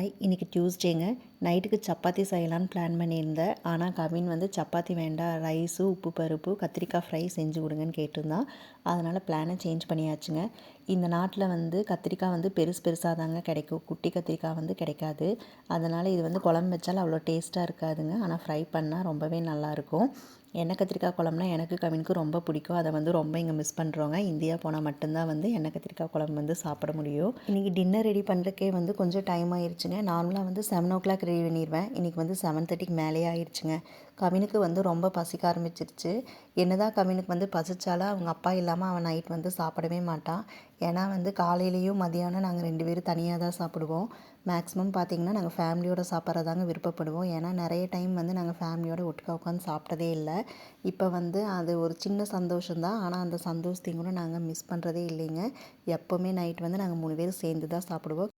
Hi, இன்றைக்கி டியூஸ்டேங்க. நைட்டுக்கு சப்பாத்தி செய்யலான்னு பிளான் பண்ணியிருந்தேன். ஆனால் கவின் வந்து சப்பாத்தி வேண்டாம், ரைஸு, உப்பு பருப்பு, கத்திரிக்காய் ஃப்ரை செஞ்சு கொடுங்கன்னு கேட்டிருந்தான். அதனால் பிளானை சேஞ்ச் பண்ணியாச்சுங்க. இந்த நாட்டில் வந்து கத்திரிக்காய் வந்து பெருசாக தாங்க கிடைக்கும். குட்டி கத்திரிக்காய் வந்து கிடைக்காது. அதனால் இது வந்து குழம்பு வச்சாலும் அவ்வளோ டேஸ்ட்டாக இருக்காதுங்க. ஆனால் ஃப்ரை பண்ணால் ரொம்பவே நல்லாயிருக்கும். எண்ணெய் கத்திரிக்காய் குழம்புனா எனக்கு கவினுக்கு ரொம்ப பிடிக்கும். அதை வந்து ரொம்ப இங்கே மிஸ் பண்ணுறோங்க. இந்தியா போனால் மட்டும்தான் வந்து எண்ணெய் கத்திரிக்காய் குழம்பு வந்து சாப்பிட முடியும். இன்றைக்கி டின்னர் ரெடி பண்ணுறதுக்கே வந்து கொஞ்சம் டைம் ஆயிடுச்சுங்க. நார்மலாக வந்து 7 o'clock ரெடி பண்ணிடுவேன். இன்றைக்கி வந்து 7:30க்கு மேலே ஆயிடுச்சுங்க. கவினுக்கு வந்து ரொம்ப பசிக்க ஆரம்பிச்சிருச்சு. என்னதான் கவினுக்கு வந்து பசிச்சாலும் அவங்க அப்பா இல்லாமல் அவன் நைட் வந்து சாப்பிடவே மாட்டான். ஏன்னா வந்து காலையிலேயும் மதியானம் நாங்கள் 2 பேரும் தனியாக தான் சாப்பிடுவோம். மேக்ஸிமம் பார்த்திங்கன்னா நாங்கள் ஃபேமிலியோடு சாப்பிட்றதாங்க விருப்பப்படுவோம். ஏன்னா நிறைய டைம் வந்து நாங்கள் ஃபேமிலியோடு ஒட்டுக்கா உட்காந்து சாப்பிட்டதே இல்லை. இப்போ வந்து அது ஒரு சின்ன சந்தோஷம்தான். ஆனால் அந்த சந்தோஷத்தையும் கூட நாங்கள் மிஸ் பண்ணுறதே இல்லைங்க. எப்போவுமே நைட் வந்து நாங்கள் 3 பேரும் சேர்ந்து தான் சாப்பிடுவோம்.